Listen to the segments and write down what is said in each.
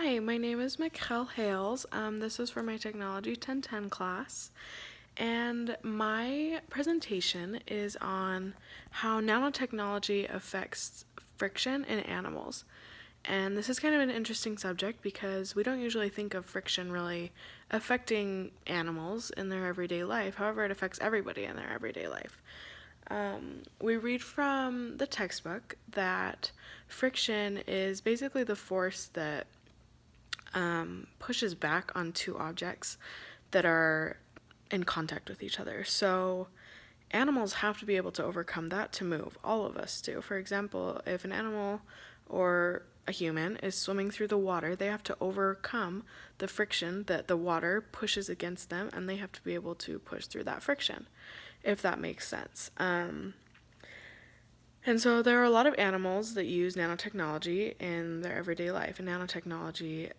Hi, my name is Mikkel Hales. This is for my Technology 1010 class, and my presentation is on how nanotechnology affects friction in animals. And this is kind of an interesting subject because we don't usually think of friction really affecting animals in their everyday life. However, it affects everybody in their everyday life. We read from the textbook that friction is basically the force that pushes back on two objects that are in contact with each other. So animals have to be able to overcome that to move. All of us do. For example, if an animal or a human is swimming through the water, they have to overcome the friction that the water pushes against them, and they have to be able to push through that friction, if that makes sense. And so there are a lot of animals that use nanotechnology in their everyday life, and nanotechnology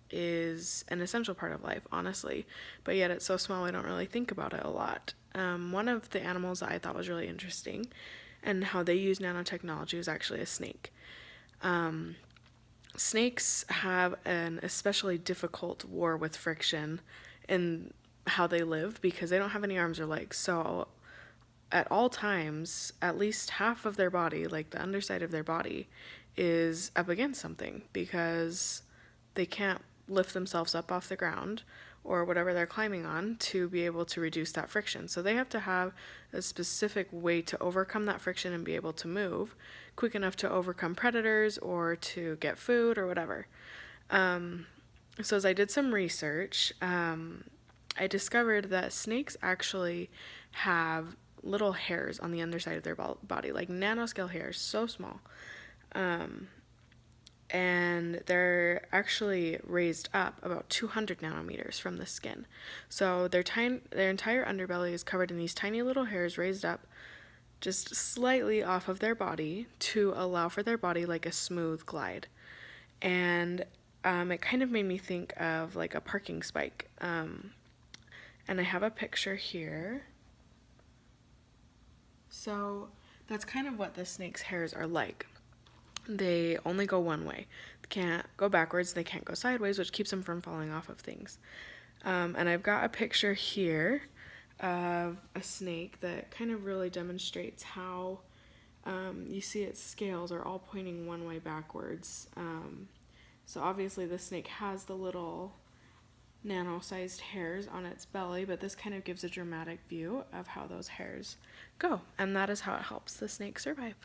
is an essential part of life, honestly, but yet it's so small we don't really think about it a lot. One of the animals that I thought was really interesting and how they use nanotechnology was actually a snake. Snakes have an especially difficult war with friction in how they live because they don't have any arms or legs. So at all times, at least half of their body, like the underside of their body, is up against something because they can't lift themselves up off the ground or whatever they're climbing on to be able to reduce that friction. So they have to have a specific way to overcome that friction and be able to move quick enough to overcome predators or to get food or whatever. So as I did some research, I discovered that snakes actually have little hairs on the underside of their body, like nanoscale hairs, so small. And they're actually raised up about 200 nanometers from the skin. So their entire underbelly is covered in these tiny little hairs raised up just slightly off of their body to allow for their body like a smooth glide. And it kind of made me think of like a parking spike. And I have a picture here. So that's kind of what the snake's hairs are like. They only go one way. They can't go backwards, they can't go sideways, which keeps them from falling off of things. And I've got a picture here of a snake that kind of really demonstrates how you see its scales are all pointing one way backwards. So obviously the snake has the little nano-sized hairs on its belly, but this kind of gives a dramatic view of how those hairs go, and that is how it helps the snake survive.